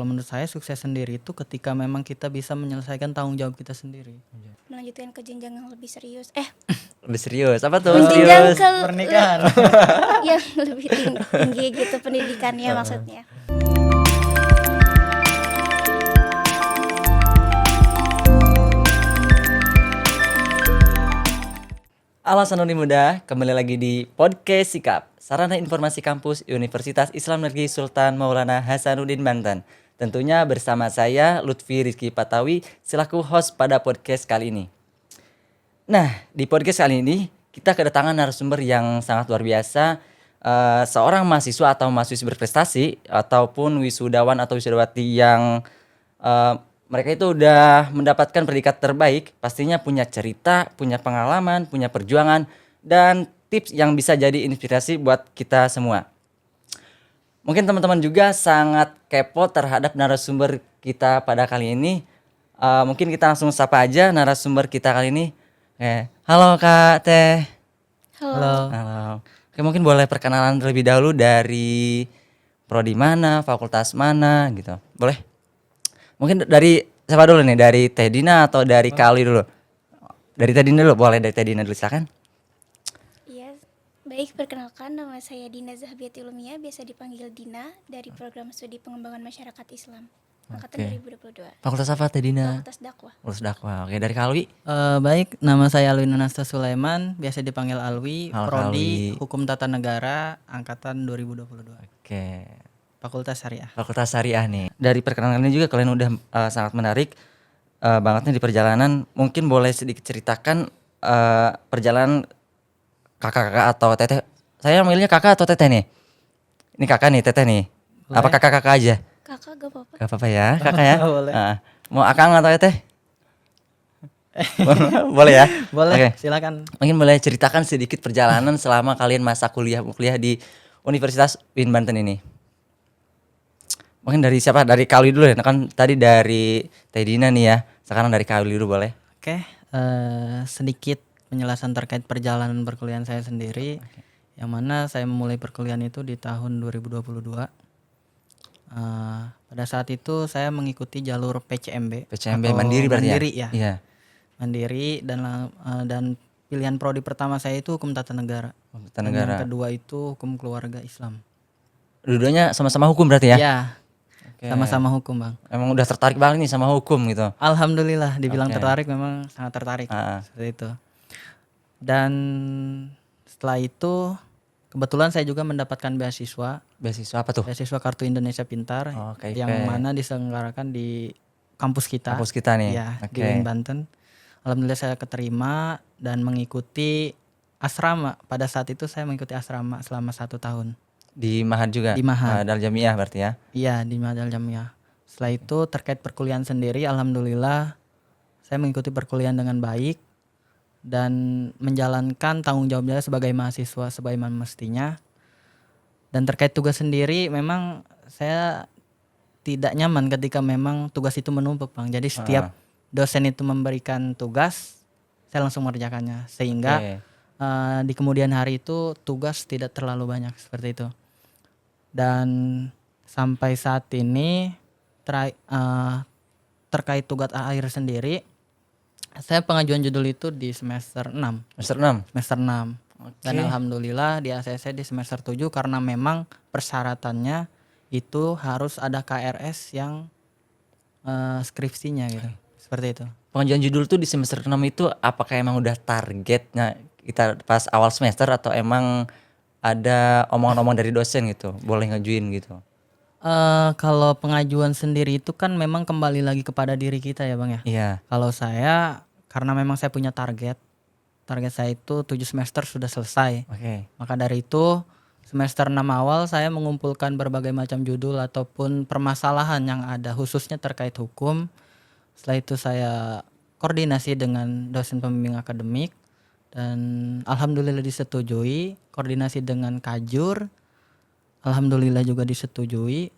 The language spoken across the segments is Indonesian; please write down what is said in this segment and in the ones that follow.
kalau menurut saya sukses sendiri itu ketika memang kita bisa menyelesaikan tanggung jawab kita sendiri. Melanjutkan ke jenjang yang lebih serius. Lebih serius. Apa tuh? Jenjang Serius. ke Pernikahan. yang lebih tinggi gitu pendidikannya maksudnya. Halo Sanuri Muda, kembali lagi di Podcast Sikap, sarana informasi kampus Universitas Islam Negeri Sultan Maulana Hasanuddin Banten. Tentunya bersama saya Lutfi Rizky Patawi selaku host pada podcast kali ini. Nah, di podcast kali ini kita kedatangan narasumber yang sangat luar biasa, seorang mahasiswa atau mahasiswi berprestasi ataupun wisudawan atau wisudawati yang mereka itu udah mendapatkan predikat terbaik, pastinya punya cerita, punya pengalaman, punya perjuangan, dan tips yang bisa jadi inspirasi buat kita semua. Mungkin teman-teman juga sangat kepo terhadap narasumber kita pada kali ini. Mungkin kita langsung sapa aja narasumber kita kali ini. Halo Kak Teh. Halo. Halo. Oke, mungkin boleh perkenalan terlebih dahulu dari prodi mana, fakultas mana gitu. Boleh? Mungkin dari siapa dulu nih? Dari Teh Dina atau dari Kali dulu? Dari Teh Dina dulu, boleh dari Teh Dina dulu silakan. Iya, baik, perkenalkan nama saya Dina Zahbiati Ulumia, biasa dipanggil Dina, dari program studi pengembangan masyarakat Islam angkatan 2022. Fakultas apa Teh Dina? Fakultas Dakwah. Fakultas Dakwah. Oke, dari Kalwi? Baik, nama saya Alwi Nunasta Sulaiman, biasa dipanggil Alwi, Halo, prodi Alwi. Hukum Tata Negara angkatan 2022. Oke. Fakultas Syariah. Fakultas Syariah nih. Dari perkenalan ini juga kalian udah sangat menarik banget nih di perjalanan. Mungkin boleh sedikit ceritakan perjalanan kakak-kakak atau teteh. Saya manggilnya kakak atau teteh nih? Ini kakak nih, teteh nih. Boleh. Apa kakak-kakak aja? Kakak gak apa-apa. Gak apa-apa ya, kakak ya. Boleh. Mau akang atau teteh? Boleh ya? Boleh, Oke. silakan. Mungkin boleh ceritakan sedikit perjalanan selama kalian masa kuliah di Universitas UIN Banten ini. Mungkin dari siapa? Dari Kalwi dulu ya. Kan tadi dari Teh Dina nih ya. Sekarang dari Kalwi dulu boleh. Oke, sedikit penjelasan terkait perjalanan perkuliahan saya sendiri. Yang mana saya memulai perkuliahan itu di tahun 2022. Pada saat itu saya mengikuti jalur PCMB. PCMB atau mandiri berarti mandiri ya? ya. Iya. Mandiri dan pilihan prodi pertama saya itu hukum tata negara. Tata Dan negara. yang kedua itu hukum keluarga Islam. Dua-duanya sama-sama hukum berarti ya? Ya, Oke. sama-sama hukum, Bang. Emang udah tertarik banget nih sama hukum gitu. Alhamdulillah dibilang Oke. tertarik, memang sangat tertarik. Seperti itu. Dan setelah itu kebetulan saya juga mendapatkan beasiswa Beasiswa apa tuh? Kartu Indonesia Pintar Oh, KIP. yang mana diselenggarakan di kampus kita. Kampus kita nih. Ya, Oke. di UIN Banten. Alhamdulillah saya keterima dan mengikuti asrama. Pada saat itu saya mengikuti asrama selama 1 tahun. Di Mahat juga? Di Mahat. Dal Jamiah berarti ya? Iya, di Madal Jamiah. Setelah itu terkait perkuliahan sendiri, alhamdulillah saya mengikuti perkuliahan dengan baik dan menjalankan tanggung jawab saya sebagai mahasiswa sebagaimana mestinya. Dan terkait tugas sendiri, memang saya tidak nyaman ketika memang tugas itu menumpuk, Bang. Jadi setiap dosen itu memberikan tugas, saya langsung mengerjakannya, sehingga Oke. di kemudian hari itu tugas tidak terlalu banyak seperti itu. Dan sampai saat ini terkait tugas akhir sendiri, saya pengajuan judul itu di semester 6. Semester 6? Semester 6. Dan Oke. alhamdulillah di ACC di semester 7 karena memang persyaratannya itu harus ada KRS yang skripsinya gitu. Seperti itu. Pengajuan judul tuh di semester 6 itu apakah emang udah targetnya kita pas awal semester atau emang ada omongan-omongan dari dosen gitu, boleh ngajuin gitu? Kalau pengajuan sendiri itu kan memang kembali lagi kepada diri kita ya, Bang ya. Iya. Kalau saya karena memang saya punya target saya itu 7 semester sudah selesai. Oke. Maka dari itu semester 6 awal saya mengumpulkan berbagai macam judul ataupun permasalahan yang ada khususnya terkait hukum. Setelah itu saya koordinasi dengan dosen pembimbing akademik dan alhamdulillah disetujui, koordinasi dengan Kajur, alhamdulillah juga disetujui.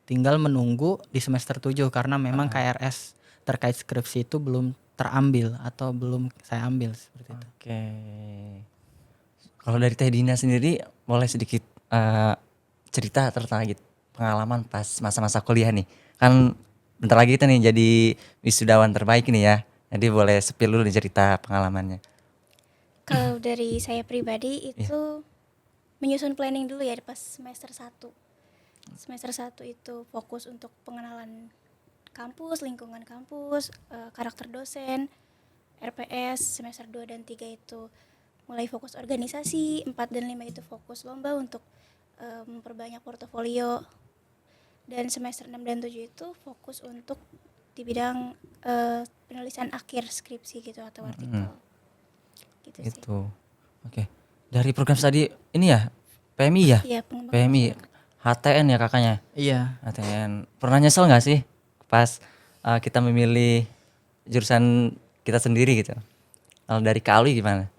Tinggal menunggu di semester 7 karena memang KRS terkait skripsi itu belum terambil atau belum saya ambil seperti itu. Oke. Kalau dari Teh Dina sendiri boleh sedikit cerita terkait pengalaman pas masa-masa kuliah nih. Kan bentar lagi kita nih jadi wisudawan terbaik nih ya. Jadi boleh spill dulu nih cerita pengalamannya. Kalau dari saya pribadi itu menyusun planning dulu ya pas semester 1. Semester 1 itu fokus untuk pengenalan kampus, lingkungan kampus, karakter dosen, RPS. Semester 2 dan 3 itu mulai fokus organisasi, 4 dan 5 itu fokus lomba untuk memperbanyak portofolio. Dan semester 6 dan 7 itu fokus untuk di bidang penulisan akhir skripsi gitu atau artikel. Gitu sih. Itu. Oke. Dari program tadi ini ya PMI ya? Iya, pengembangan PMI masyarakat. HTN ya kakaknya? Iya. HTN. Pernah nyesel nggak sih pas kita memilih jurusan kita sendiri gitu? Kalau dari Kak Alwi gimana?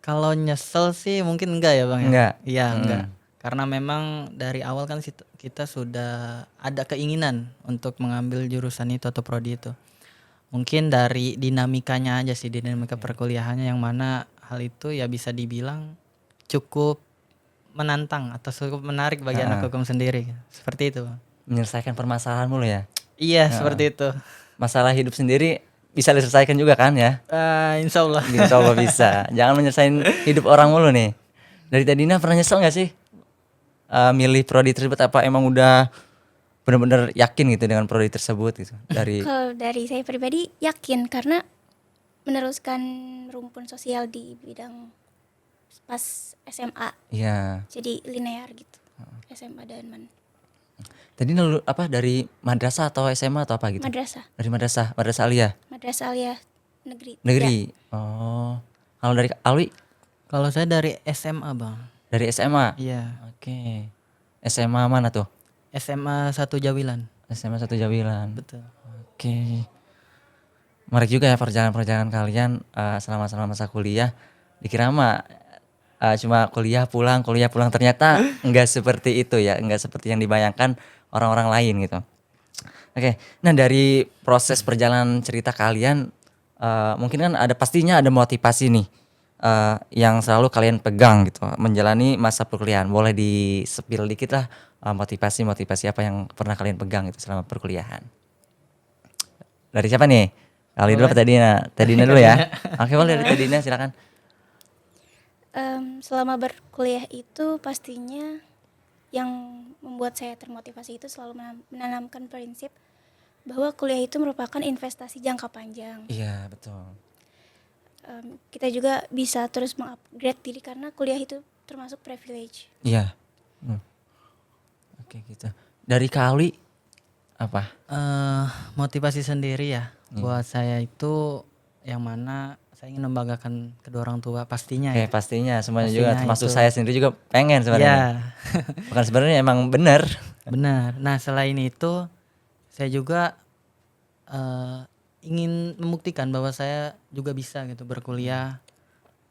Kalau nyesel sih mungkin enggak ya Bang ya? Enggak. Iya, enggak. Karena memang dari awal kan kita sudah ada keinginan untuk mengambil jurusan itu atau prodi itu. Mungkin dari dinamikanya aja sih, dinamika perkuliahannya yang mana hal itu ya bisa dibilang cukup menantang atau cukup menarik bagi anak hukum sendiri. Seperti itu, Bang. Menyelesaikan permasalahan mulu ya? Iya, seperti itu. Masalah hidup sendiri bisa diselesaikan juga kan ya? Insya Allah. Insya Allah bisa. Jangan menyelesaikan hidup orang mulu nih. Dari Tadina pernah nyesel gak sih milih prodi tersebut? Apa emang udah benar-benar yakin gitu dengan prodi tersebut gitu? Kalau dari saya pribadi yakin karena meneruskan rumpun sosial di bidang pas SMA. Iya. Jadi linear gitu. SMA dan Tadi lulu apa dari madrasah atau SMA atau apa gitu? madrasah. Dari madrasah Aliyah. Madrasah Aliyah negeri. Negeri. Oh. Kalau dari Alwi Kalau saya dari SMA, Bang. dari SMA. Iya. Oke. SMA mana tuh? SMA 1 Jawilan. SMA 1 Jawilan. Betul. Oke. Menarik juga ya perjalanan kalian selama masa kuliah. Dikira mah cuma kuliah pulang ternyata enggak seperti itu ya, enggak seperti yang dibayangkan orang-orang lain gitu. Oke. Nah, dari proses perjalanan cerita kalian mungkin kan pastinya ada motivasi nih yang selalu kalian pegang gitu menjalani masa perkuliahan. Boleh di-spill dikit lah motivasi apa yang pernah kalian pegang itu selama perkuliahan. Dari siapa nih? Kali dulu apa Tadina? Tadina dulu ya. Oke, boleh dari Tadina silakan. Selama berkuliah itu pastinya yang membuat saya termotivasi itu selalu menanamkan prinsip bahwa kuliah itu merupakan investasi jangka panjang. Iya, betul. Kita juga bisa terus mengupgrade diri karena kuliah itu termasuk privilege. Iya. Oke gitu. Dari Kali apa? Motivasi sendiri ya buat saya itu yang mana saya ingin membanggakan kedua orang tua pastinya Oke, ya. pastinya semuanya Pastinya juga termasuk itu. saya sendiri juga pengen sebenarnya. Iya. Bukan sebenarnya emang benar. Benar. Nah, selain itu saya juga ingin membuktikan bahwa saya juga bisa gitu berkuliah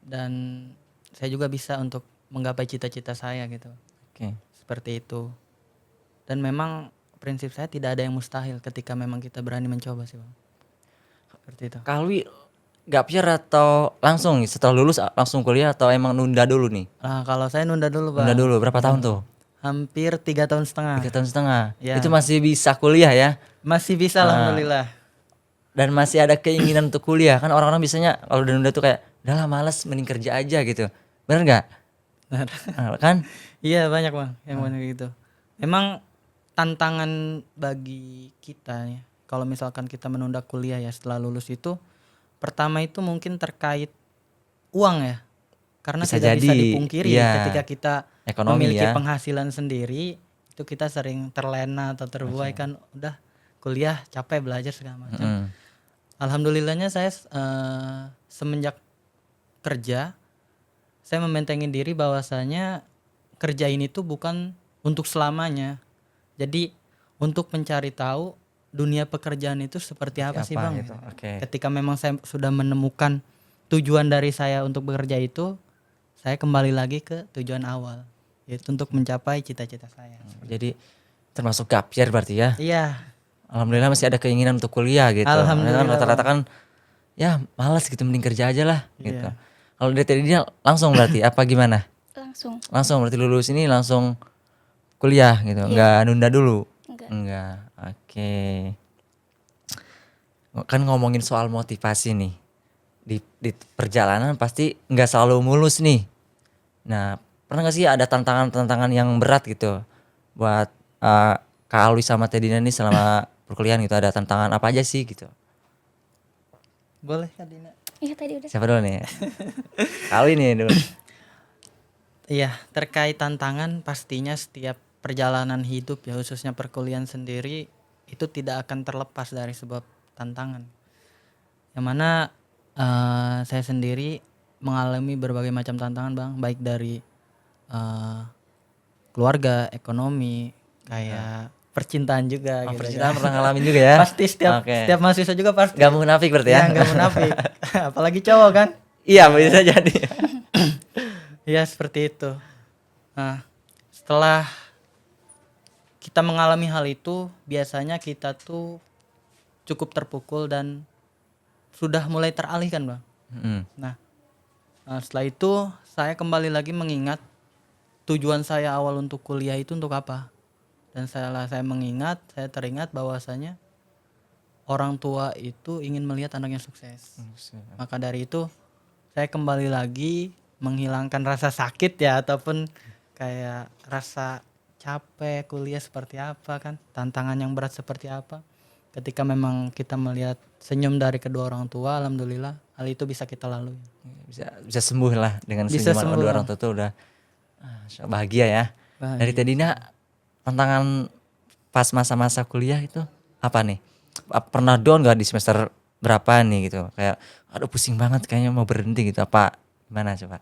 dan saya juga bisa untuk menggapai cita-cita saya gitu. Oke. Seperti itu. Dan memang prinsip saya tidak ada yang mustahil ketika memang kita berani mencoba sih, Bang. Seperti itu. Kali gap year atau langsung setelah lulus langsung kuliah atau emang nunda dulu nih? Nah, kalau saya nunda dulu, Bang. Nunda dulu berapa tahun tuh? Hampir 3 tahun setengah. 3 tahun setengah. Ya. Itu masih bisa kuliah ya? Masih bisa alhamdulillah. Dan masih ada keinginan untuk kuliah. Kan orang-orang biasanya kalau udah nunda tuh kayak udahlah males mending kerja aja gitu. Bener nggak? Benar. Kan? Iya, banyak, Bang, yang banyak gitu. Memang tantangan bagi kita ya. Kalau misalkan kita menunda kuliah ya setelah lulus itu pertama itu mungkin terkait uang ya. Karena Bisa tidak bisa jadi, dipungkiri iya. ketika kita Ekonomi memiliki ya. penghasilan sendiri itu kita sering terlena atau terbuai kan udah kuliah capek belajar segala macam. Mm. Alhamdulillahnya saya semenjak kerja saya membentengin diri bahwasanya kerja ini tuh bukan untuk selamanya. Jadi untuk mencari tahu dunia pekerjaan itu seperti apa sih, Bang. Gitu. Oke. Ketika memang saya sudah menemukan tujuan dari saya untuk bekerja itu, saya kembali lagi ke tujuan awal, yaitu untuk mencapai cita-cita saya. Jadi termasuk gap year berarti ya. Iya, Alhamdulillah masih ada keinginan untuk kuliah gitu. Alhamdulillah, Kan rata-rata kan ya malas gitu mending kerja aja lah gitu. Iya. Kalau dari tadi dia langsung berarti apa gimana? Langsung Langsung berarti lulus ini langsung kuliah gitu. Enggak nunda dulu. enggak. Enggak. Oke. Kan ngomongin soal motivasi nih. Di perjalanan pasti nggak selalu mulus nih. Nah, pernah nggak sih ada tantangan-tantangan yang berat gitu buat Kak Alwi sama Teh Dina nih selama perkuliahan gitu, ada tantangan apa aja sih gitu? Boleh Kak Dina? Iya tadi udah. Siapa dulu nih? Kak Alwi nih dulu. Iya, terkait tantangan pastinya setiap perjalanan hidup ya khususnya perkuliahan sendiri itu tidak akan terlepas dari sebuah tantangan. Yang mana saya sendiri mengalami berbagai macam tantangan Bang, baik dari eh, keluarga, ekonomi, kayak percintaan juga Oh, gitu percintaan kan. pernah ngalamin juga ya? Pasti setiap Oke. setiap mahasiswa juga pasti. Gak munafik berarti ya? Ya, nggak munafik. Apalagi cowok kan. Iya, bisa jadi. Ya seperti itu. Nah, setelah kita mengalami hal itu, biasanya kita tuh cukup terpukul dan sudah mulai teralihkan, Bang. Mm. Nah, setelah itu saya kembali lagi mengingat tujuan saya awal untuk kuliah itu untuk apa. Dan saya mengingat, saya teringat bahwasanya orang tua itu ingin melihat anaknya sukses. Maka dari itu saya kembali lagi menghilangkan rasa sakit ya, ataupun kayak rasa capek kuliah seperti apa kan, tantangan yang berat seperti apa. Ketika memang kita melihat senyum dari kedua orang tua, alhamdulillah hal itu bisa kita lalui. Bisa sembuh lah dengan Bisa senyuman sembuh, kedua Bang. orang tua tuh udah bahagia ya. Bahagia. Dari Teh Dina, tantangan pas masa-masa kuliah itu apa nih? Pernah down gak di semester berapa nih gitu? Kayak aduh pusing banget kayaknya mau berhenti gitu, apa gimana coba?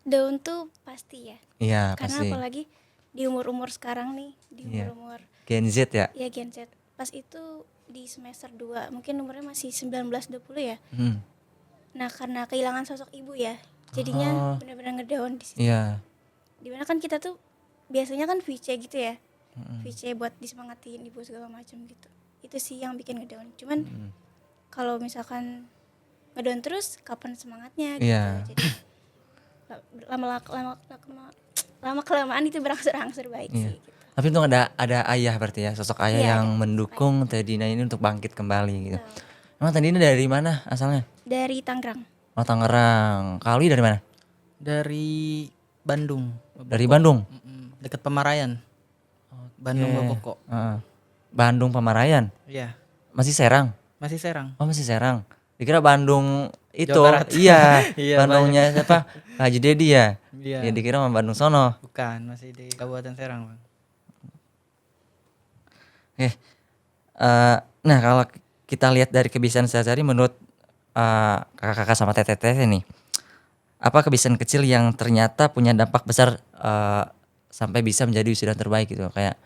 Daun tuh pasti ya. Iya Karena pasti. apalagi di umur-umur sekarang nih, di Iya. umur-umur Gen Z ya. ya Gen Z. Pas itu di semester 2, mungkin umurnya masih 19-20 ya. Hmm. Nah, karena kehilangan sosok ibu ya. Jadinya Oh. benar-benar ngedown di situ. Iya. Dimana kan kita tuh biasanya kan VC gitu ya. VC buat disemangatin ibu segala macam gitu. Itu sih yang bikin ngedown. Cuman kalau misalkan ngedown terus kapan semangatnya gitu. Iya. Jadi lama kelamaan itu berangsur-angsur baik Iya. sih gitu. Tapi untung ada ayah berarti ya, sosok ayah Iya, yang ada. mendukung Teh Dina ini untuk bangkit kembali gitu. Betul. Emang Teh Dina dari mana asalnya? Dari Tangerang. Oh Tangerang. Kali dari mana? Dari Bandung. Dari Bandung. Dekat Pemarayan. Bandung Boboko. Heeh. Bandung Pamarayan. Iya, Masih Serang. masih Serang. Oh masih Serang. Dikira Bandung itu. Jawa Barat. Iya. Iya, Bandungnya siapa? Haji Dedi ya. Iya. Ya dikira mah Bandung sono. Bukan, masih di Kabupaten Serang, Bang. Oke. Nah kalau kita lihat dari kebiasaan sehari-hari menurut kakak-kakak sama teteh-teteh nih, apa kebiasaan kecil yang ternyata punya dampak besar sampai bisa menjadi wisudawan terbaik gitu? Kayak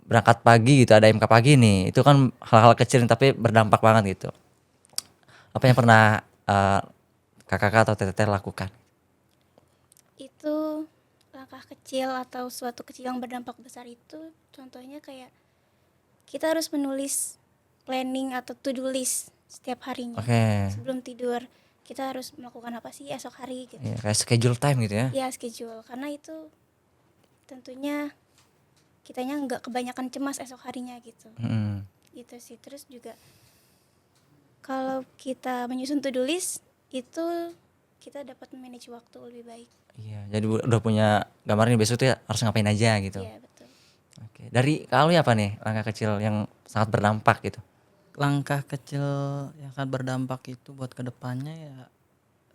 berangkat pagi gitu, ada MK pagi nih, itu kan hal-hal kecil tapi berdampak banget gitu. Apa yang pernah kakak-kakak atau teteh lakukan? Itu langkah kecil atau suatu kecil yang berdampak besar itu contohnya kayak kita harus menulis planning atau to-do list setiap harinya. Oke. Sebelum tidur kita harus melakukan apa sih esok hari gitu. Ya, kayak schedule time gitu ya. Ya schedule, karena itu tentunya kitanya nggak kebanyakan cemas esok harinya gitu. Gitu sih. Terus juga kalau kita menyusun to-do list itu kita dapat manage waktu lebih baik. Iya, jadi udah punya gambaran besok tuh ya harus ngapain aja gitu. Iya betul. Oke. Dari kalau apa nih langkah kecil yang sangat berdampak gitu? Langkah kecil yang akan berdampak itu buat kedepannya ya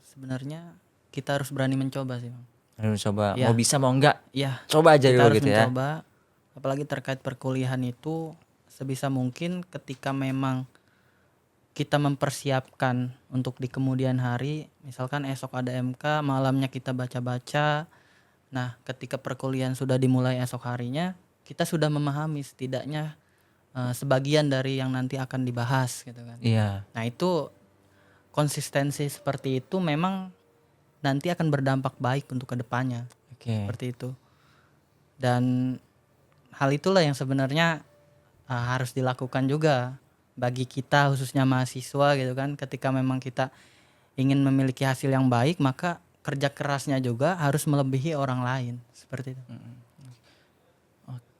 sebenarnya kita harus berani mencoba sih, Bang. Harus coba, Iya. mau bisa mau enggak, Iya, coba aja kita dulu harus gitu ya. mencoba. Apalagi terkait perkuliahan itu sebisa mungkin ketika memang kita mempersiapkan untuk di kemudian hari, misalkan esok ada MK, malamnya kita baca-baca. Nah, ketika perkuliahan sudah dimulai esok harinya, kita sudah memahami setidaknya sebagian dari yang nanti akan dibahas gitu kan. Iya. Nah, itu konsistensi seperti itu memang nanti akan berdampak baik untuk kedepannya. Oke. Seperti itu. Dan hal itulah yang sebenarnya harus dilakukan juga bagi kita khususnya mahasiswa gitu kan. Ketika memang kita ingin memiliki hasil yang baik, maka kerja kerasnya juga harus melebihi orang lain seperti itu.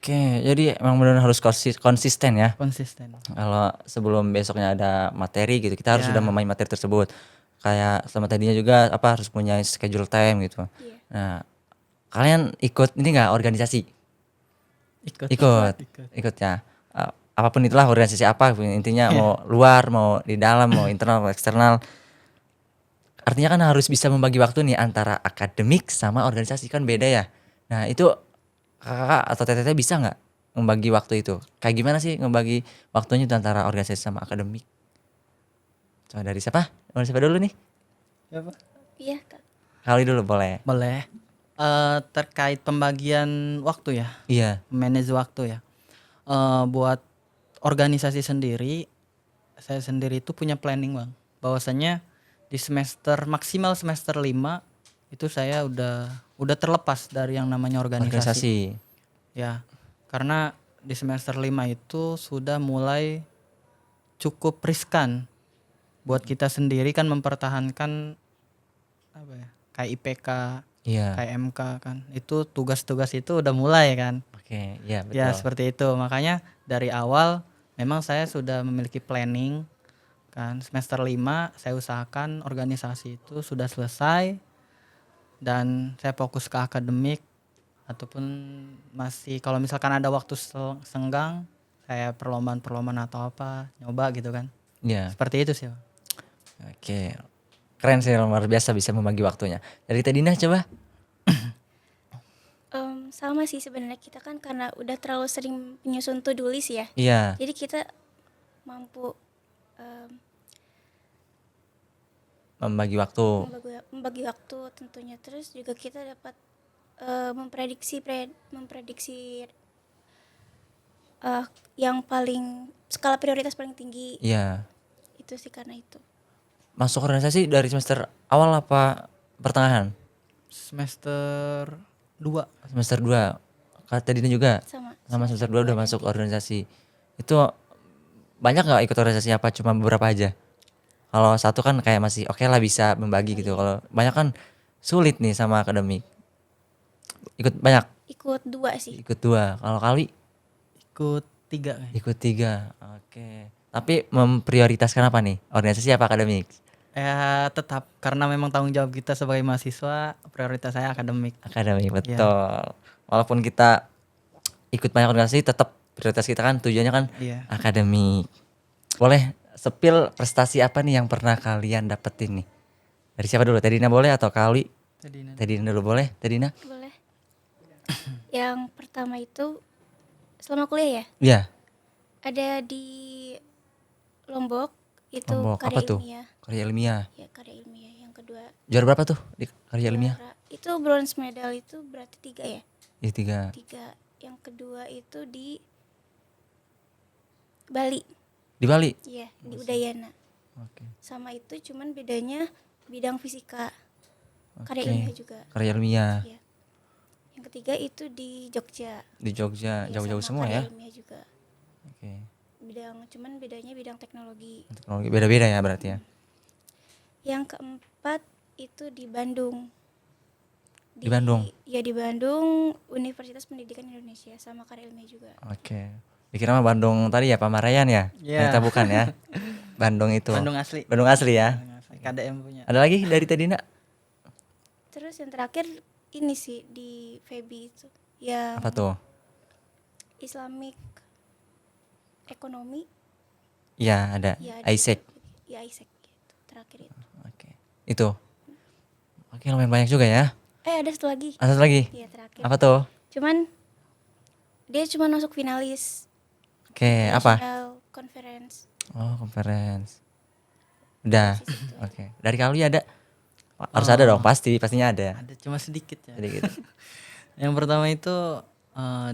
Oke, jadi emang benar harus konsisten ya. konsisten. Kalau sebelum besoknya ada materi gitu, kita harus Ya. sudah memahami materi tersebut. Kayak sama tadinya juga apa harus punya schedule time gitu. Iya. Nah, kalian ikut ini nggak organisasi? Ikut. Ikut ya. Apapun itulah organisasi apa, intinya mau luar, mau di dalam, mau internal, mau eksternal. Artinya kan harus bisa membagi waktu nih antara akademik sama organisasi kan beda ya. Nah itu kakak atau teteh bisa nggak membagi waktu itu? Kayak gimana sih membagi waktunya itu antara organisasi sama akademik? Coba dari siapa? Dari siapa dulu nih? Siapa? Iya, Kak. Kali dulu boleh. Boleh. Terkait pembagian waktu ya, Iya. manage waktu ya. Buat organisasi sendiri, saya sendiri itu punya planning bang. Bahwasanya di maksimal semester 5 itu saya udah terlepas dari yang namanya organisasi. Organisasi. Ya, karena di semester 5 itu sudah mulai cukup riskan buat kita sendiri kan mempertahankan apa ya, kayak IPK, Iya. kayak MK kan. Itu tugas-tugas itu udah mulai kan. Oke, iya betul. Ya, seperti itu. Makanya dari awal memang saya sudah memiliki planning kan. Semester 5 saya usahakan organisasi itu sudah selesai dan saya fokus ke akademik ataupun masih kalau misalkan ada waktu senggang saya perlombaan-perlombaan atau apa nyoba gitu kan. Iya. Seperti itu sih. Oke. Keren sih, luar biasa bisa membagi waktunya. Dari Tedina coba. Sama sih sebenarnya, kita kan karena udah terlalu sering menyusun to-do list ya. Iya. Jadi kita mampu Membagi waktu. membagi waktu tentunya. Terus juga kita dapat memprediksi yang paling skala prioritas paling tinggi. Iya. Itu sih karena itu. Masuk organisasi dari semester awal apa pertengahan? Semester 2. Semester 2. Kata Dina juga Sama semester 2 udah masuk organisasi. Itu banyak nggak ikut organisasi apa cuma beberapa aja? Kalau satu kan kayak masih oke lah bisa membagi gitu. Kalau banyak kan sulit nih sama akademik. Ikut banyak, ikut 2 sih. ikut 2. Kalau kali Ikut 3 kayaknya. ikut 3. Oke. Tapi memprioritaskan apa nih? Organisasi apa akademik? Ya tetap karena memang tanggung jawab kita sebagai mahasiswa, prioritas saya akademik. Akademik, betul. Walaupun kita ikut banyak organisasi tetap prioritas kita kan tujuannya kan Iya. akademik. Boleh sepil prestasi apa nih yang pernah kalian dapetin nih? Dari siapa dulu? Tedina boleh atau Kali? Tedina dulu boleh? Tedina? Boleh. Yang pertama itu selama kuliah ya, Iya. ada di Lombok itu Lombok. karya Apa tuh? ilmiah. Karya ilmiah. Ya, karya ilmiah. Yang kedua Juara berapa tuh di karya ilmiah? itu bronze medal, itu berarti 3 ya. Iya 3. 3. Yang kedua itu di Bali. Di Bali. Iya, di Udayana. Oke. Sama itu cuman bedanya bidang fisika. Karya Oke. ilmiah juga. Karya ilmiah Iya. Yang ketiga itu di Jogja. di Jogja, Iya, jauh-jauh sama semua ya. karya ilmiah juga. Oke. Cuman bedanya bidang teknologi. Teknologi beda-beda ya berarti ya. Yang keempat itu di Bandung. Di Bandung? Ya, di Bandung, Universitas Pendidikan Indonesia, sama karya ilmiah juga. Oke. Dikira mah Bandung tadi ya Pamarayan ya? Iya. Ternyata bukan ya. Bandung itu. Bandung asli. Bandung asli ya. KDM punya. Ada lagi dari Tedina? Terus yang terakhir ini sih di FEBI itu, yang Apa tuh? Islamic Ekonomi. Iya ada. Ya, Isaac. Ya, Isaac gitu. Terakhir itu. Oke. Itu. Oke, lumayan banyak juga ya. Ada satu lagi. Ada satu lagi. Iya, terakhir. Apa tuh? Cuman dia cuma masuk finalis. Oke, apa? National Conference. Oh, conference. Udah. Di situ. Oke. Dari Kali ada? Harus ada dong, pastinya ada. Ada cuma sedikit ya. Jadi gitu. Yang pertama itu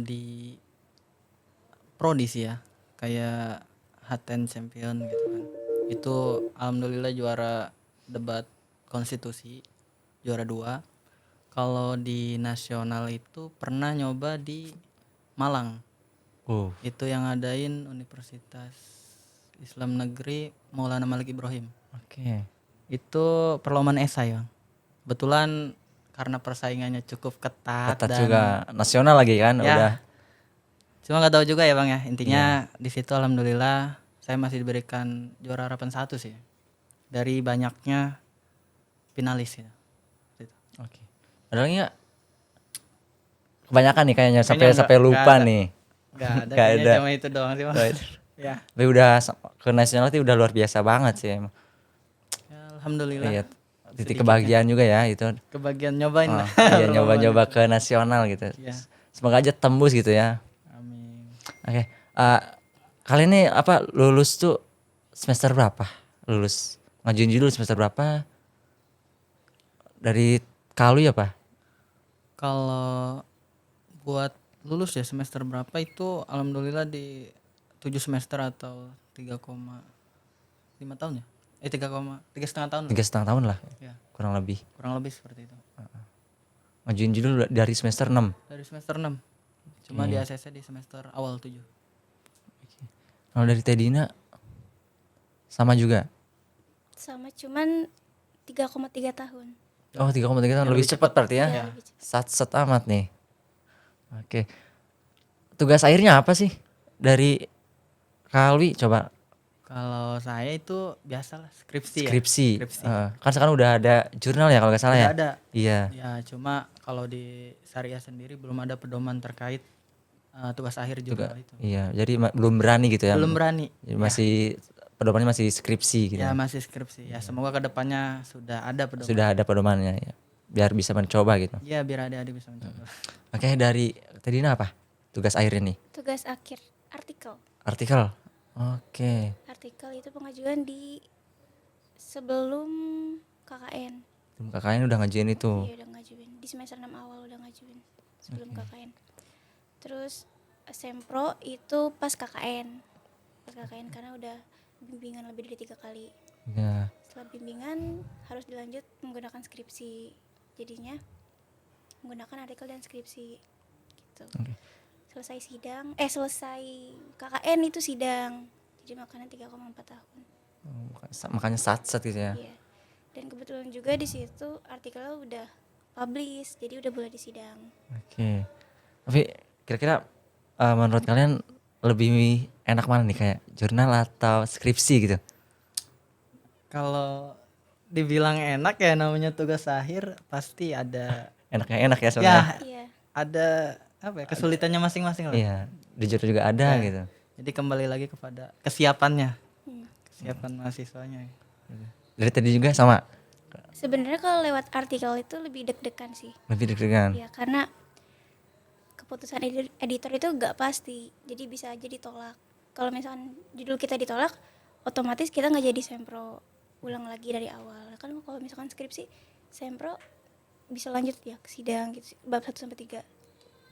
di prodi sih ya, kayak Haten Champion gitu kan. Itu alhamdulillah juara debat konstitusi, juara 2. Kalau di nasional itu pernah nyoba di Malang. Itu yang ngadain Universitas Islam Negeri Maulana Malik Ibrahim. Oke. Itu perlombaan esai, Bang. Kebetulan karena persaingannya cukup ketat Ketat dan juga nasional lagi kan ya, udah. Cuma nggak tahu juga ya Bang ya. Intinya di situ alhamdulillah saya masih diberikan juara harapan 1 sih. Dari banyaknya finalis ya. Gitu. Oke. Ada lagi nggak? Kebanyakan nih kayaknya sampai Kayaknya sampai nggak lupa ada. nih. Nggak ada, Nggak kayaknya ada. cuma itu doang sih Bang. Oh, itu. Ya. Tapi udah ke nasional itu udah luar biasa banget sih emang. Ya, alhamdulillah. Iya. Titik kebahagiaan juga ya itu. Kebagian nyobain Oh, lah. iya nyoba-nyoba ke nasional gitu. Iya. Semoga aja tembus gitu ya. Amin. Oke. Kalian ini apa lulus tuh semester berapa? Lulus ngajuin judul semester berapa? Dari Kalwi apa? Kalau buat lulus ya semester berapa itu alhamdulillah di 7 semester atau 3,5 tahun ya? 3,5 tahun lah. 3,5 tahun lah Ya, kurang lebih. kurang lebih seperti itu. Ngajuin judul dari semester 6. Dari semester 6. Cuma di ACC di semester awal 7. Kalau dari Tedina sama juga. Sama cuman 3,3 tahun. Oh 3,3 tahun lebih cepat berarti ya? Ya, lebih cepat. Sat amat nih. Oke. Tugas akhirnya apa sih dari Kalwi coba? Kalau saya itu biasalah skripsi ya. Skripsi. Skripsi. Kan sekarang udah ada jurnal ya kalau nggak salah Udah ya? ada. Iya. Ya, cuma kalau di Syariah sendiri belum ada pedoman terkait tugas akhir jurnal itu. Iya. Jadi belum berani gitu ya? Belum berani. Jadi masih pedomannya masih skripsi gitu. Ya masih skripsi. Ya semoga kedepannya sudah ada pedoman. Sudah ada pedomannya ya. Biar bisa mencoba gitu. Ya biar adik-adik bisa mencoba. Oke, dari Tedina apa? Tugas akhirnya nih. Tugas akhir artikel. Artikel. Oke. Artikel itu pengajuan di sebelum KKN. KKN udah ngajuin itu. Iya udah ngajuin. Di semester 6 awal udah ngajuin sebelum KKN. Terus sempro itu pas KKN. Pas KKN karena udah bimbingan lebih dari 3 kali. Ya. Setelah bimbingan harus dilanjut menggunakan skripsi. Jadinya menggunakan artikel dan skripsi gitu. Oke. Selesai selesai KKN itu sidang. Jadi makanya 3,4 tahun. Makanya sat gitu ya. Iya. Dan kebetulan juga di situ artikelnya udah publish, jadi udah boleh disidang. Oke. Tapi kira-kira menurut kalian lebih enak mana nih kayak jurnal atau skripsi gitu? Kalau dibilang enak ya namanya tugas akhir pasti ada Enaknya enak ya ya sebenarnya. Iya. ada apa ya kesulitannya masing-masing lah. Iya. Di jurnal juga ada Ya. gitu. Jadi kembali lagi kepada kesiapannya. Hmm. Kesiapan mahasiswanya. Dari tadi juga sama. Sebenarnya kalau lewat artikel itu lebih deg-degan sih. Lebih deg-degan. Ya karena keputusan editor itu nggak pasti, jadi bisa aja ditolak. Kalau misalkan judul kita ditolak, otomatis kita nggak jadi sempro ulang lagi dari awal. Kan kalau misalkan skripsi sempro bisa lanjut ya ke sidang gitu, bab 1 sampai 3.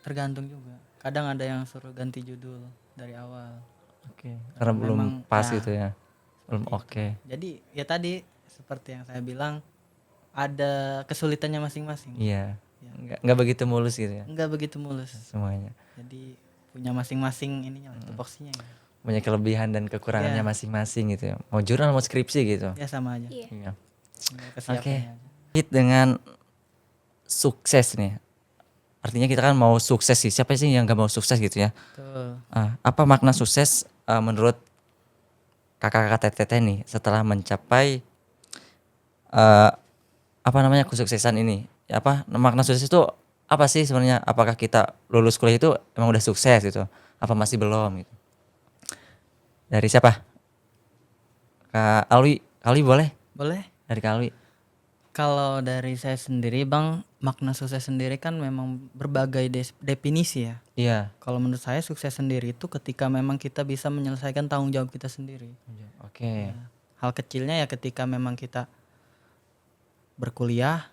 Tergantung juga. Kadang ada yang suruh ganti judul dari awal. Oke. Karena belum Memang, pas ya. gitu ya. Belum oke. Jadi ya tadi seperti yang saya bilang ada kesulitannya masing-masing. Iya. Ya. Nggak begitu mulus gitu ya Enggak begitu mulus. semuanya. Jadi punya masing-masing ininya lah, tupoksinya. Ya. Punya kelebihan dan kekurangannya Iya. masing-masing gitu ya. Mau jurnal mau skripsi gitu. Ya sama aja. Iya. Iya. Tinggal kesiapannya aja. Hit dengan sukses nih. Artinya kita kan mau sukses sih. Siapa sih yang gak mau sukses gitu ya? Betul. Apa makna sukses menurut kakak-kakak teteh nih setelah mencapai apa namanya kesuksesan ini? Apa makna sukses itu apa sih sebenarnya? Apakah kita lulus kuliah itu emang udah sukses gitu? Apa masih belum gitu? Dari siapa? Kak Alwi, Alwi boleh? Boleh? Dari Kak Alwi. Kalau dari saya sendiri Bang, makna sukses sendiri kan memang berbagai definisi ya. Iya. Kalau menurut saya sukses sendiri itu ketika memang kita bisa menyelesaikan tanggung jawab kita sendiri. Oke. Hal kecilnya ya ketika memang kita berkuliah,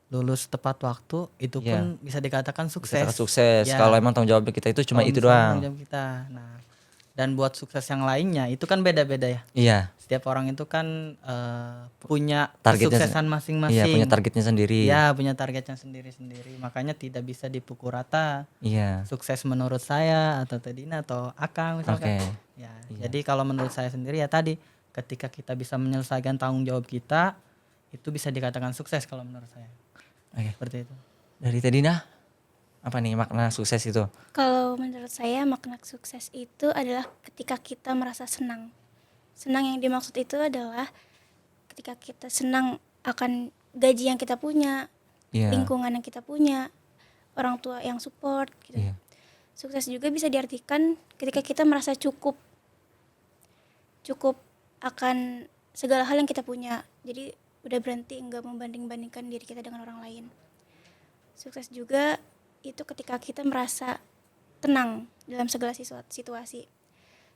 lulus tepat waktu, itu Iya. pun bisa dikatakan Bisa sukses. kata sukses. Ya. Kalau emang tanggung jawab kita itu cuma Kalau itu misalnya doang. tanggung jawab kita. Nah, dan buat sukses yang lainnya itu kan beda-beda ya. Iya. Setiap orang itu kan punya Targetnya kesuksesan masing-masing. Iya, punya targetnya sendiri. Ya, punya targetnya sendiri-sendiri. Makanya tidak bisa dipukul rata. Iya. Sukses menurut saya atau Tedina atau Akang misalkan. Oke. Ya, Iya. jadi kalau menurut saya sendiri ya tadi ketika kita bisa menyelesaikan tanggung jawab kita itu bisa dikatakan sukses kalau menurut saya. Oke. Seperti itu. Dari Tedina Apa nih makna sukses itu? Kalau menurut saya makna sukses itu adalah ketika kita merasa senang. Senang yang dimaksud itu adalah ketika kita senang akan gaji yang kita punya, Iya. lingkungan yang kita punya, orang tua yang support gitu. Iya. Sukses juga bisa diartikan ketika kita merasa cukup akan segala hal yang kita punya. Jadi udah berhenti enggak membanding-bandingkan diri kita dengan orang lain. Sukses juga itu ketika kita merasa tenang dalam segala situasi.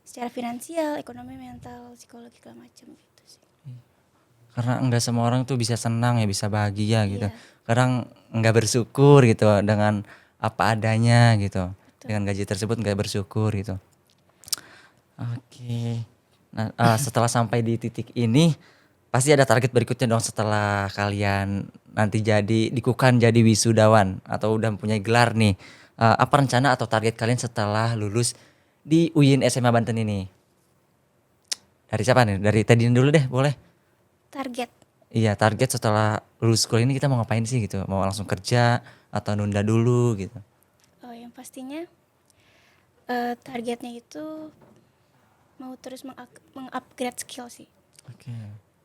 Secara finansial, ekonomi, mental, psikologi, segala macam gitu sih. Karena enggak semua orang tuh bisa senang ya, bisa bahagia gitu. Iya. Kadang enggak bersyukur gitu dengan apa adanya gitu. Betul. Dengan gaji tersebut enggak bersyukur gitu. Oke. Nah, setelah sampai di titik ini pasti ada target berikutnya dong setelah kalian nanti dikukuhkan jadi wisudawan atau udah mempunyai gelar nih. Apa rencana atau target kalian setelah lulus di UIN SMA Banten ini? Dari siapa nih? Dari Tedin dulu deh, boleh? Target. Iya, target setelah lulus kuliah ini kita mau ngapain sih gitu? Mau langsung kerja atau nunda dulu gitu? Oh, yang pastinya targetnya itu mau terus mengupgrade skill sih. Oke.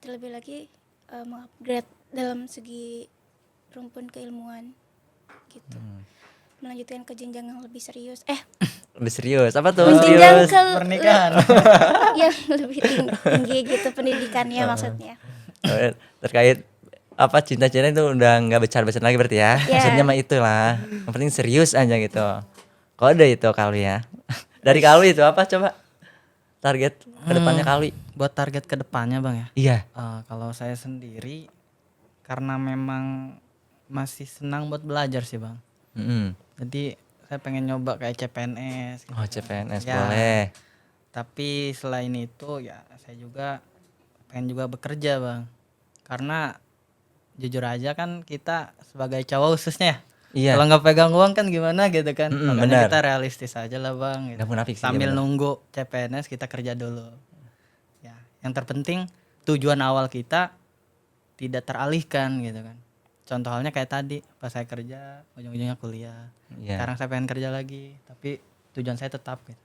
Terlebih lagi mengupgrade dalam segi rumpun keilmuan gitu. Melanjutkan ke jenjang yang lebih serius. Lebih serius, apa tuh? Menjenjang ke Pernikahan. yang lebih tinggi gitu pendidikannya maksudnya. Terkait apa cinta-cinta itu udah nggak bercanda-bercanda lagi berarti ya? Iya. Maksudnya mah itulah. Yang penting serius aja gitu. Kode itu Kalwi ya. Dari Kalwi itu apa coba? Target kedepannya Kalwi? Buat target kedepannya bang ya. Iya. Kalau saya sendiri karena memang masih senang buat belajar sih bang. Mm-mm. Jadi saya pengen nyoba kayak CPNS. Oh CPNS Ya. boleh. Tapi selain itu ya saya juga pengen juga bekerja bang. Karena jujur aja kan kita sebagai cowok khususnya ya. Iya. Kalau nggak pegang uang kan gimana gitu kan. Makanya benar. kita realistis aja lah bang. Gitu. Nggak munafik sih, Sambil ya benar. nunggu CPNS kita kerja dulu. Ya, yang terpenting tujuan awal kita tidak teralihkan gitu kan. Contoh halnya kayak tadi pas saya kerja ujung-ujungnya kuliah. Iya. Sekarang saya pengen kerja lagi tapi tujuan saya tetap gitu.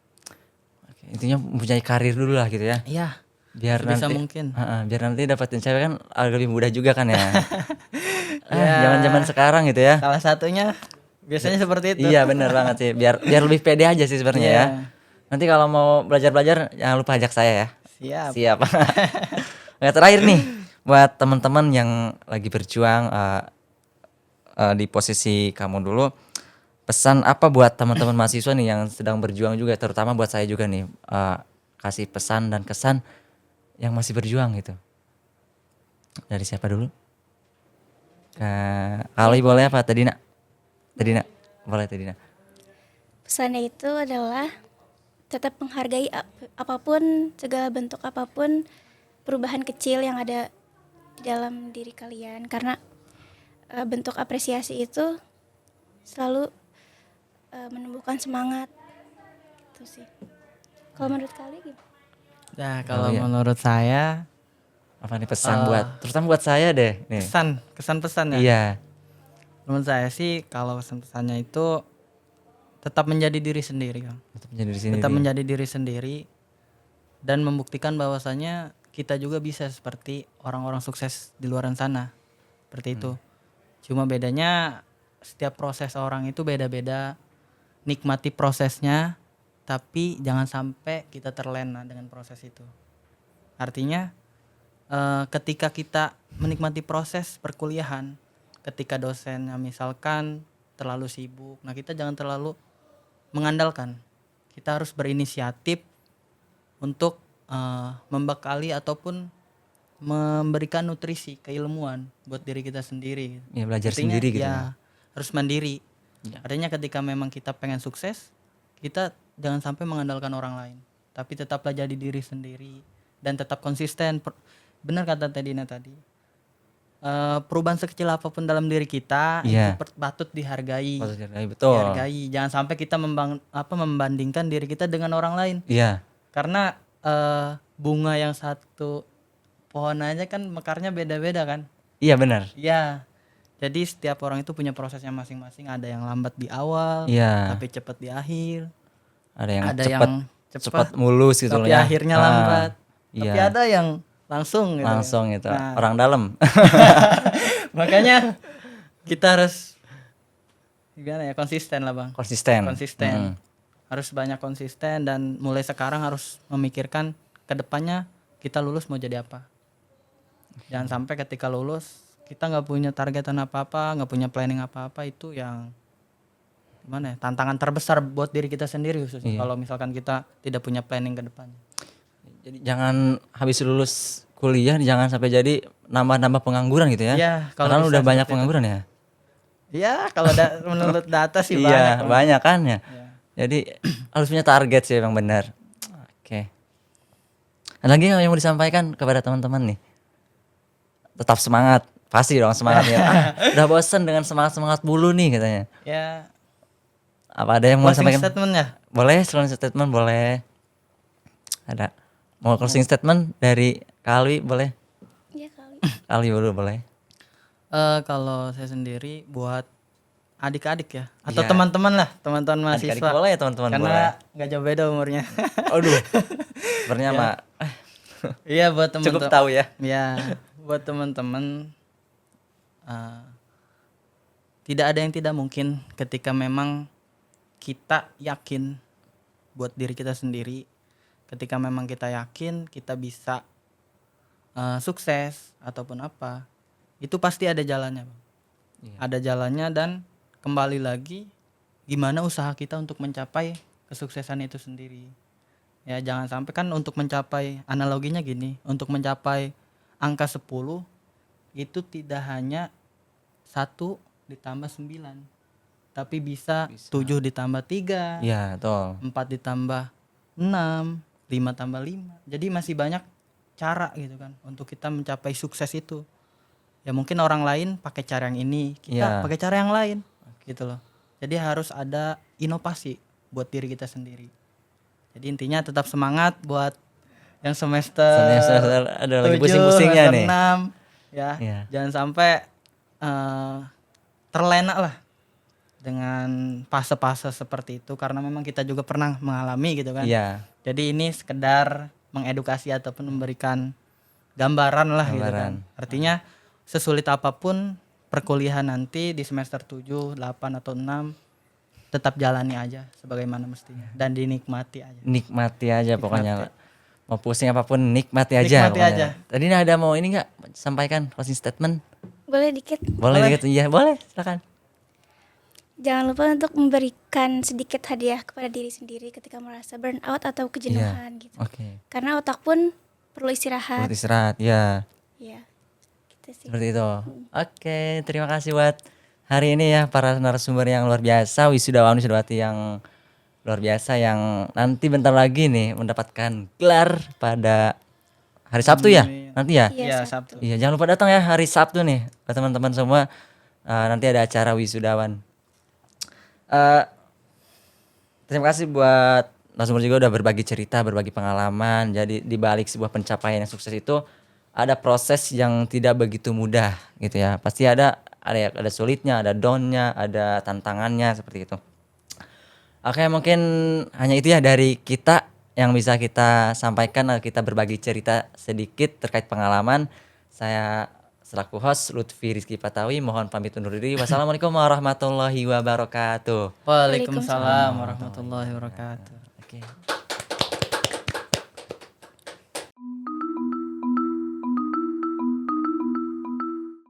Oke, intinya mempunyai karir dulu lah gitu ya. Iya. Biar Sebisa nanti mungkin. biar nanti dapetin cewek kan agak lebih mudah juga kan ya. Ya. Zaman-zaman sekarang gitu ya. Salah satunya biasanya seperti itu. Iya benar banget sih. Biar lebih pede aja sih sebenarnya Iya. ya. Nanti kalau mau belajar jangan lupa ajak saya ya. Siap. Siap. Nah, terakhir nih buat teman-teman yang lagi berjuang di posisi kamu dulu, pesan apa buat teman-teman mahasiswa nih yang sedang berjuang juga, terutama buat saya juga nih, kasih pesan dan kesan yang masih berjuang gitu. Dari siapa dulu? Kalau boleh apa Tedina? Tedina, boleh Tedina. Pesannya itu adalah tetap menghargai apapun, segala bentuk apapun perubahan kecil yang ada di dalam diri kalian, karena bentuk apresiasi itu selalu menumbuhkan semangat gitu sih. Kalau menurut kalian gimana? Nah, kalau iya. menurut saya Apa nih pesan terutama buat saya deh nih. kesan-pesan ya. Iya. Menurut saya sih kalau pesan-pesannya itu tetap menjadi diri sendiri, Kang. Tetap menjadi di sini. Tetap menjadi diri sendiri dan membuktikan bahwasanya kita juga bisa seperti orang-orang sukses di luar sana. Seperti itu. Cuma bedanya setiap proses orang itu beda-beda. Nikmati prosesnya, tapi jangan sampai kita terlena dengan proses itu. Artinya ketika kita menikmati proses perkuliahan, ketika dosennya misalkan terlalu sibuk, nah kita jangan terlalu mengandalkan. Kita harus berinisiatif untuk membekali ataupun memberikan nutrisi keilmuan buat diri kita sendiri. Ya, belajar Artinya, sendiri gitu ya, harus mandiri. Ya. Artinya ketika memang kita pengen sukses, kita jangan sampai mengandalkan orang lain, tapi tetaplah jadi diri sendiri dan tetap konsisten. Benar kata Tedina tadi. Perubahan sekecil apapun dalam diri kita Iya. itu patut dihargai. Betul. Dihargai. Jangan sampai kita membandingkan diri kita dengan orang lain. Iya. Karena bunga yang satu pohon aja kan mekarnya beda-beda kan. Iya benar. Ya. Jadi setiap orang itu punya prosesnya masing-masing. Ada yang lambat di awal, Iya. tapi cepat di akhir. Ada yang Ada cepat yang cepat mulus gitu loh tapi ya. akhirnya Ah, lambat. Iya. Tapi ada yang langsung gitu. Langsung gitu. Nah, Orang dalam. makanya kita harus gimana ya, konsisten lah Bang. Konsisten. Konsisten. Harus banyak konsisten dan mulai sekarang harus memikirkan ke depannya kita lulus mau jadi apa. Jangan sampai ketika lulus kita nggak punya targetan apa-apa, nggak punya planning apa-apa, itu yang gimana ya, tantangan terbesar buat diri kita sendiri khususnya Iya. kalau misalkan kita tidak punya planning ke depannya. Jadi jangan habis lulus kuliah jangan sampai jadi nambah-nambah pengangguran gitu ya. Iya, kalau Karena bisa udah banyak seperti itu. pengangguran ya. Iya, kalau menurut data sih banyak. Iya, Bang. banyak kan ya. Iya. Jadi harus punya target sih emang benar. Oke. Ada lagi nggak yang mau disampaikan kepada teman-teman nih? Tetap semangat. Pasti dong semangat ya. Udah bosen dengan semangat-semangat bulu nih katanya. Ya, Apa ada yang mau closing disampaikan? statement ya. Boleh, closing statement boleh. Ada. Mau closing statement dari Kak Alwi boleh? Ya kali. Alwi dulu boleh. Kalau saya sendiri buat adik-adik ya atau Iya. teman-teman lah, teman-teman Adik-adik mahasiswa. boleh teman-teman boleh. Karena nggak jauh beda umurnya. Aduh. Sebenarnya mah Iya, buat cukup teman-teman. tahu ya. Ya, buat teman-teman tidak ada yang tidak mungkin ketika memang kita yakin buat diri kita sendiri. Ketika memang kita yakin kita bisa sukses ataupun apa, itu pasti ada jalannya, Bang. Iya. Ada jalannya dan kembali lagi gimana usaha kita untuk mencapai kesuksesan itu sendiri. Ya jangan sampai kan untuk mencapai, analoginya gini, untuk mencapai angka 10 itu tidak hanya 1 ditambah 9, tapi bisa 7 ditambah 3, Iya, betul. 4 ditambah 6, 5 tambah 5. Jadi masih banyak cara gitu kan untuk kita mencapai sukses itu. Ya mungkin orang lain pakai cara yang ini, kita Iya. pakai cara yang lain gitu loh. Jadi harus ada inovasi buat diri kita sendiri. Jadi intinya tetap semangat buat yang semester Ada lagi 7, pusing-pusingnya semester nih. 6 ya. Iya. Jangan sampai terlena lah dengan fase-fase seperti itu karena memang kita juga pernah mengalami gitu kan. Iya. Jadi ini sekedar mengedukasi ataupun memberikan gambaran lah gitu kan. Gambaran. Artinya sesulit apapun perkuliahan nanti di semester 7, 8 atau 6 tetap jalani aja sebagaimana mestinya dan dinikmati aja. Nikmati aja pokoknya. Mau pusing apapun nikmati aja. Nikmati pokoknya. aja. Tadi ada mau ini nggak sampaikan closing statement? Boleh dikit. Boleh dikit? Iya, boleh. Silakan. Jangan lupa untuk memberikan sedikit hadiah kepada diri sendiri ketika merasa burnout atau kejenuhan gitu. Oke. Karena otak pun perlu istirahat. Buat istirahat, ya. Ya, gitu sih. Seperti itu. Oke, terima kasih buat hari ini ya para narasumber yang luar biasa, wisudawati yang luar biasa yang nanti bentar lagi nih mendapatkan gelar pada hari Sabtu ya? Nanti ya? Iya, Iya, Sabtu. Sabtu. Iya, jangan lupa datang ya hari Sabtu nih buat teman-teman semua. Nanti ada acara wisudawan. Terima kasih buat narasumber juga udah berbagi cerita, berbagi pengalaman. Jadi di balik sebuah pencapaian yang sukses itu ada proses yang tidak begitu mudah gitu ya. Pasti ada sulitnya, ada down-nya, ada tantangannya seperti itu. Oke, mungkin hanya itu ya dari kita yang bisa kita sampaikan. Kita berbagi cerita sedikit terkait pengalaman. Saya selaku host Lutfi Rizky Patawi mohon pamit undur diri. Wassalamualaikum warahmatullahi wabarakatuh. Waalaikumsalam warahmatullahi wabarakatuh. Oke.